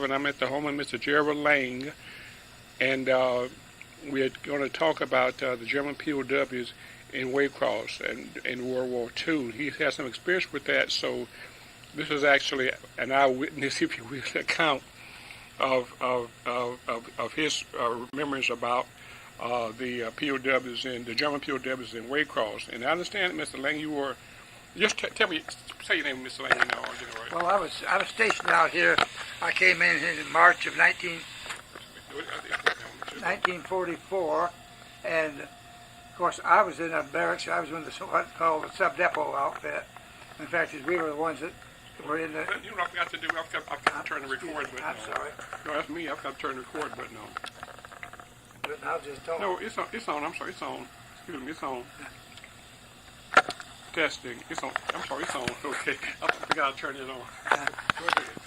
And I'm at the home of Mr. Jerald Lang, and we're going to talk about the German POWs in Waycross and in World War II. He has some experience with that, so this is actually an eyewitness, if you will, account of his memories about the POWs and the German POWs in Waycross. And I understand, Mr. Lang, you were just tell me, say your name, Mr. Lang. You know, I'll get it right. Well, I was stationed out here. I came in March of 1944, and of course I was in a barracks. I was in what's called a sub-depot outfit. In fact, we were the ones that were in the. You know what I've got to do? I've got to turn the record button. I'm sorry. No, that's me. I've got to turn the record button on. But I'll just talk. No, it's on. It's on. I'm sorry. It's on. Excuse me. It's on. Testing. It's on. I'm sorry. It's on. Okay. I forgot to turn it on.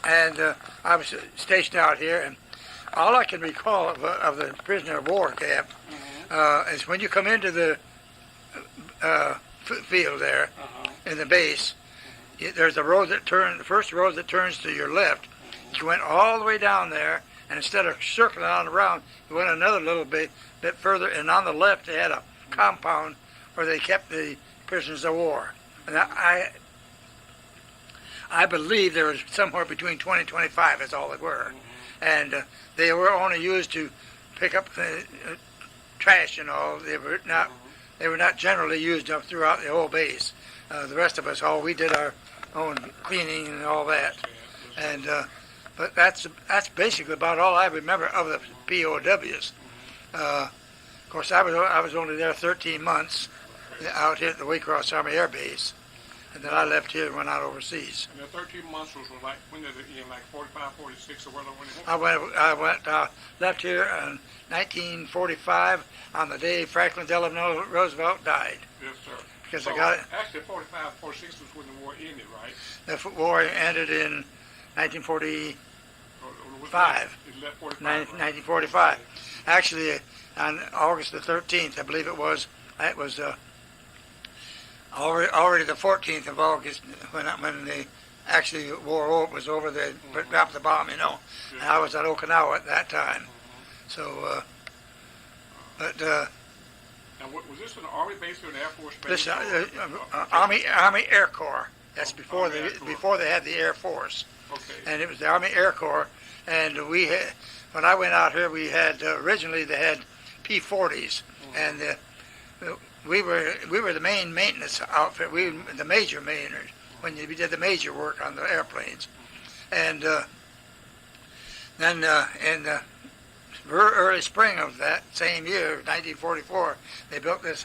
And I was stationed out here, and all I can recall of the prisoner of war camp is when you come into the field there in the base. There's a road that turns. The first road that turns to your left. You went all the way down there, and instead of circling on around, you went another little bit further. And on the left, they had a compound where they kept the prisoners of war. And I believe there was somewhere between 20 and 25 is all they were. And they were only used to pick up trash and all. They were not generally used up throughout the whole base. The rest of us, we did our own cleaning and all that. And but that's basically about all I remember of the POWs. Of course, I was only there 13 months. Out here at the Waycross Army Air Base, and then I left here and went out overseas. And the 13 months was like, when did it end, like 45, 46, or when left here in 1945 on the day Franklin Delano Roosevelt died. Yes, sir. Because so I got it. Actually, 45, 46 was when the war ended, right? The war ended in 1945. 1945. Actually, on August the 13th, I believe it was already the 14th of August when the actually war was over. They dropped the bomb, you know. And I was at Okinawa at that time. So, and was this an Army base or an Air Force base? This Army Air Corps. That's before they had the Air Force. Okay. And it was the Army Air Corps. And when I went out here, we had originally they had P-40s, and we were the main maintenance outfit. We were the major mainers when we did the major work on the airplanes. And then in the early spring of that same year, 1944, they built this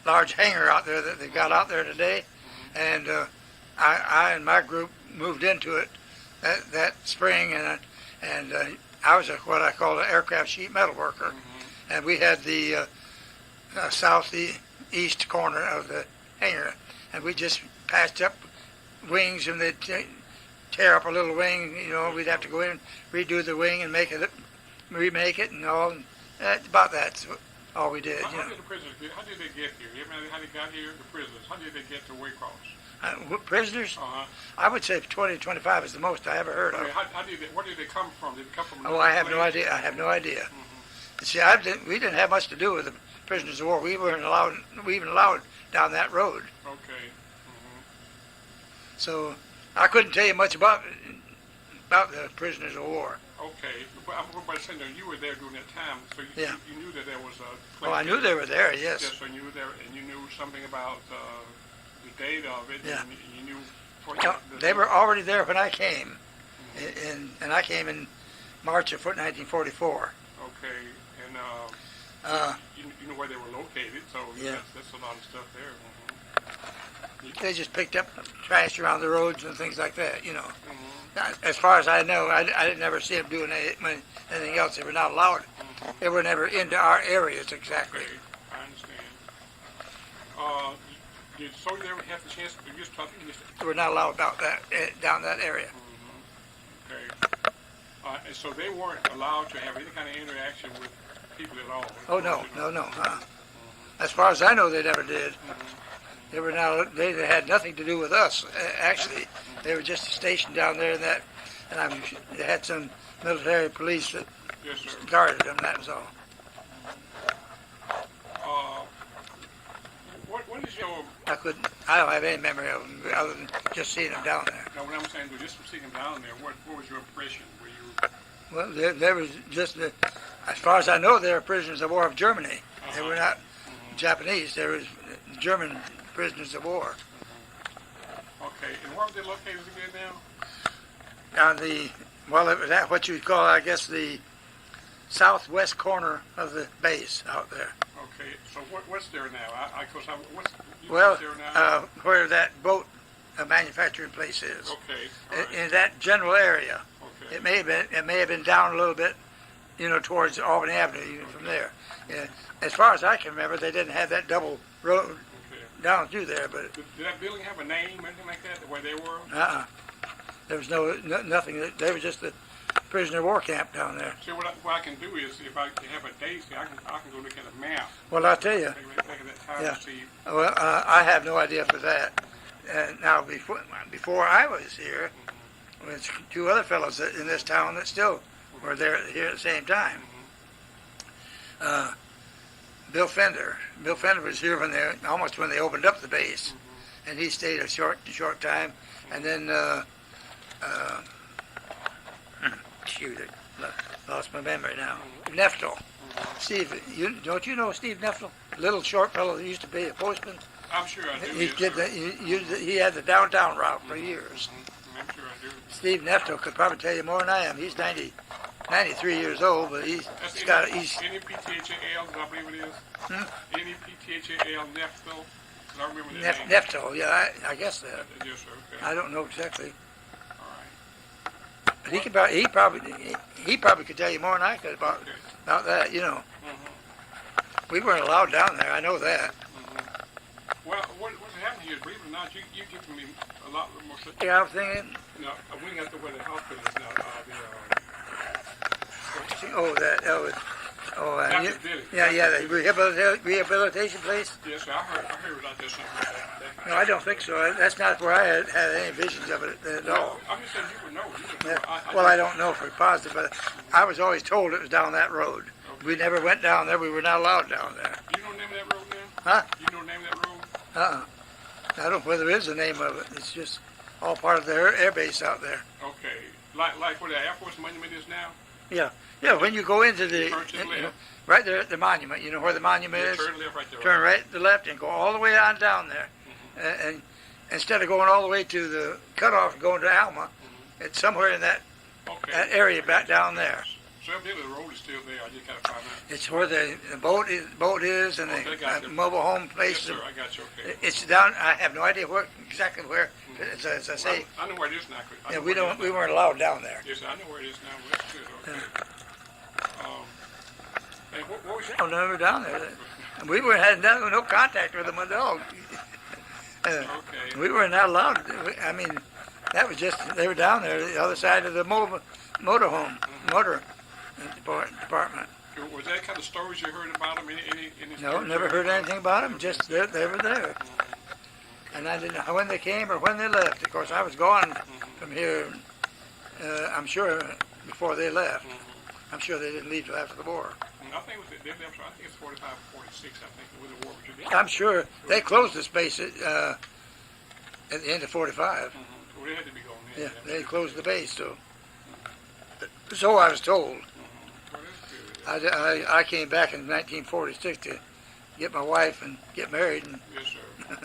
large hangar out there that they've got out there today. And I and my group moved into it that spring, and I was what I call an aircraft sheet metal worker. And we had the southeast corner of the hangar, and we just patched up wings, and they'd tear up a little wing. You know, we'd have to go in, redo the wing, and remake it, and all. And about that's all we did. How did the prisoners get? How did they get here? How they got here? The prisoners. How did they get to Waycross? Prisoners? I would say 20 to 25 is the most I ever heard of. Where did they come from? Did they come from? I have no idea. I have no idea. See, we didn't have much to do with the prisoners of war. We weren't even allowed down that road. Okay. So I couldn't tell you much about the prisoners of war. Okay. But saying that you were there during that time, so you knew that there was a place. Oh, I knew they were there, yes. Yes, so you knew there, and you knew something about the date of it. Yeah. And you knew. They were already there when I came, and I came in March of 1944. Okay. And you know where they were located, so that's a lot of stuff there. They just picked up trash around the roads and things like that, you know. As far as I know, I didn't ever see them doing anything else. They were not allowed. They were never into our areas exactly. Okay, I understand. Did soldiers ever have the chance to just talk? They were not allowed about that down that area. Okay. And so they weren't allowed to have any kind of interaction with people at all? Oh, no. As far as I know, they never did. They were not. They had nothing to do with us. Actually, they were just stationed down there in that and they had some military police that Yes, sir. guarded them. That was all. What is your, I don't have any memory of them other than just seeing them down there. no, what I'm saying, was just from seeing them down there, what was your impression? Were you, Well, there was just, as far as I know, they were prisoners of war of Germany. They were not Japanese. They were German prisoners of war. okay, and where were they located again now? On the, well, it was at what you'd call, I guess, the southwest corner of the base out there. Okay, so what's there now? What's Well, there now? where that boat manufacturing place is. Okay, all right. In that general area. Okay. It may have been down a little bit, towards Albany Avenue, even from there. Yeah. As far as I can remember, they didn't have that double road Okay. down through there, but Did that building have a name or anything like that, the way they were? there was nothing. They were just a prisoner of war camp down there. See, what I can do is, if I can have a date, see, I can go look at a map. Well, I'll tell you. Back at that time Yeah. to see. Well, I have no idea for that. Now, before I was here, there was two other fellows in this town that still were here at the same time. Bill Fender. Bill Fender was here almost when they opened up the base, and he stayed a short time. And then, shoot, I lost my memory now. Neftel. Steve, don't you know Steve Neftel? Little short fellow that used to be a postman. I'm sure I do. He yes, did sir. he had the downtown route for years. I'm sure I do. Steve Neftel could probably tell you more than I am. He's 93 years old, but he's That's got NPTHAL, I believe it is. NPTHAL Neftel. I remember that name. Neftel. Yeah, I guess that. Yes, sir. Okay. I don't know exactly, All right. but he probably could tell you more than I could about that. We weren't allowed down there. I know that. Well, what's happening here, believe it or not, you give me a lot more. Yeah, I'm thinking. No, we got to where the hospital is now. Dr. Billy. The rehabilitation place. Yes, sir. I heard about this something like that. No, I don't think so. That's not where I had any visions of it at all. I'm just saying you would know. Well, I don't know for positive, but I was always told it was down that road. Okay. We never went down there. We were not allowed down there. You know the name of that road now? Huh? You know the name of that road? I don't know whether there is a name of it. It's just all part of their air base out there. Okay. Like where the Air Force Monument is now? Yeah, when you go into the, Turn to the left. right there at the monument, you know where the monument is? Turn left right there. Turn right to the left and go all the way on down there. And instead of going all the way to the cutoff and going to Alma, it's somewhere in that area back down there. So evidently the road is still there. I just got to find out. It's where the boat is and Okay, the gotcha. mobile home Yes, place. sir. I got you. Okay. It's down. I have no idea exactly where. As I say, I know where it is now. we weren't allowed down there. Yes, I know where it is now. Well, that's good. Okay. And what was your... I was never down there. We had no contact with them at all. Okay. We were not allowed. I mean, that was just they were down there, the other side of the motor department. Was that kind of stories you heard about them? Any No, stories never you heard about anything about them. Just they were there, and I didn't know when they came or when they left. Of course, I was gone from here. I'm sure before they left. I'm sure they didn't leave till after the war. I think they left. I think it's 45, 46. I think with the war. I'm sure they closed the space at the end of 45. Well, they had to be going in. Yeah, they closed the base, so I was told. Well, that's good. I came back in 1946 to get my wife and get married, and Yes, sir.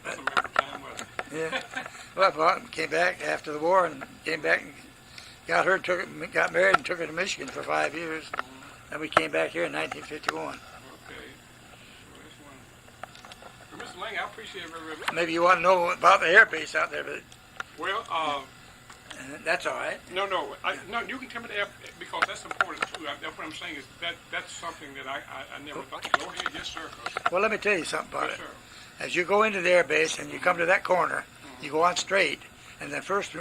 That's a memorable time, wasn't it? yeah. Well, I came back after the war and came back and got married and took her to Michigan for 5 years. And we came back here in 1951. Okay. Well, Mr. Lang, I appreciate it very much. Maybe you want to know about the air base out there, but Well, that's all right. no, you can tell me that because that's important too. That's what I'm saying is that's something that I never thought. Go ahead, yes, sir. Well, let me tell you something about Yes, it. sir. As you go into the air base and you come to that corner, you go on straight, and the first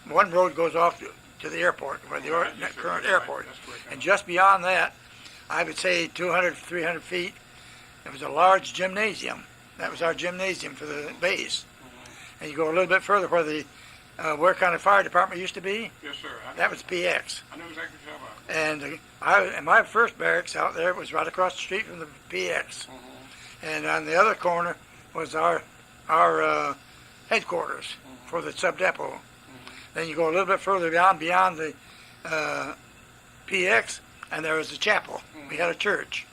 one road goes off to the airport, where the current airport. That's correct. And just beyond that, I would say 200, 300 feet, there was a large gymnasium. That was our gymnasium for the base. And you go a little bit further where the Ware County Fire Department used to be. Yes, sir. That was PX. I know exactly what you're talking And and my first barracks out there was right across the street from the PX. about. And on the other corner was our headquarters for the sub depot. Then you go a little bit further beyond the PX, and there was a chapel. We had a church.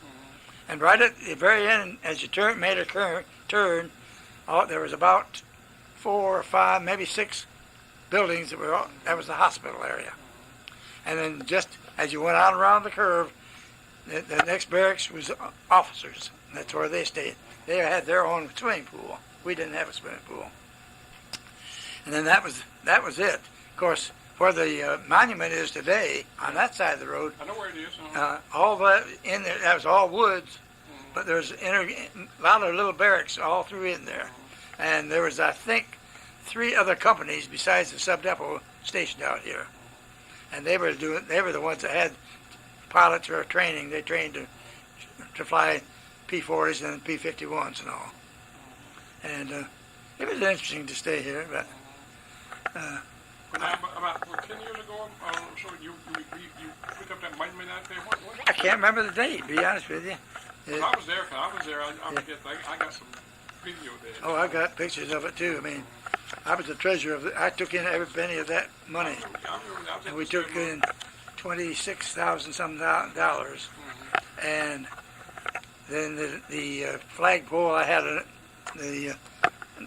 And right at the very end, as you made a turn, there was about 4 or 5, maybe 6 buildings that was the hospital area. And then just as you went out around the curve, the next barracks was officers. That's where they stayed. They had their own swimming pool. We didn't have a swimming pool. And then that was it. Of course, where the monument is today, on that side of the road, I know where it is. all that in there, that was all woods, but there's a lot of little barracks all through in there. And there was, I think, 3 other companies besides the sub depot stationed out here. And they were the ones that had pilots or training. They trained to fly P-40s and P-51s and all. And it was interesting to stay here, but about 10 years ago, so you picked up that monument out there. What? I can't remember the date, to be honest with you. I was there. I got some video there. Oh, I got pictures of it too. I mean, I was the treasurer of it. I took in every penny of that money. And we took in $26,000 dollars. And then the flagpole I had, the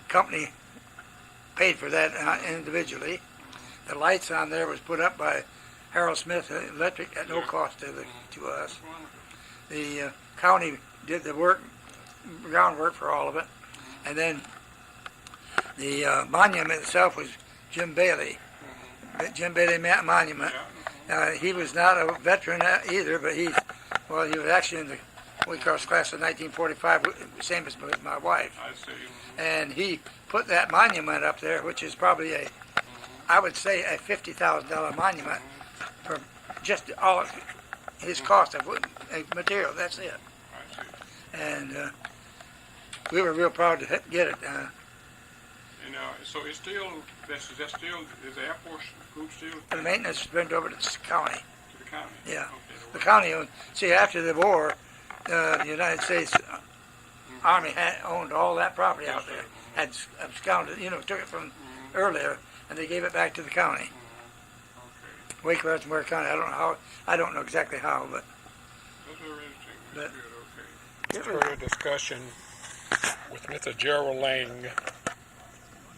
company paid for that individually. The lights on there was put up by Harold Smith Electric at no cost to us. The county did the groundwork for all of it. And then the monument itself was Jim Bailey. Jim Bailey Monument. He was not a veteran either, but he was actually in the Waycross class of 1945, same as my wife. I see. And he put that monument up there, which is probably I would say a $50,000 monument for just all of his cost of material. That's it. I see. And we were real proud to get it. So it's still, is the Air Force group still The maintenance has been over to the county. to the county? Yeah. Okay. The county owned. See, after the war, the United States Army owned all that property out there. Had absconded, took it from earlier, and they gave it back to the county. Okay. Waycross-Ware County. I don't know exactly how, but. That's very interesting. But- That's good. Okay. Further discussion with Mr. Jerald Lang,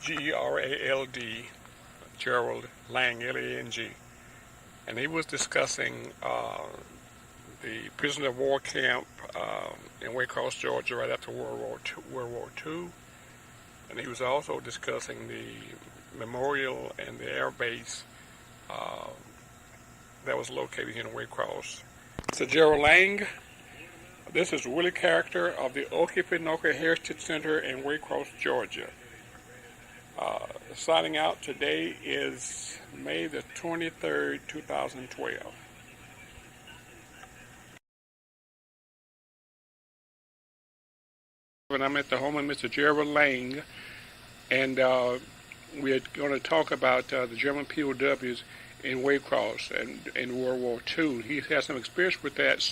Gerald, Jerald Lang, Lang, and he was discussing the prisoner of war camp in Waycross, Georgia, right after World War II, and he was also discussing the memorial and the air base that was located here in Waycross. So Jerald Lang, this is Wille character of the Okefenokee Heritage Center in Waycross, Georgia. Signing out today is May the 23rd, 2012. And I'm at the home of Mr. Jerald Lang, and we're going to talk about the German POWs in Waycross and in World War II. He has some experience with that, so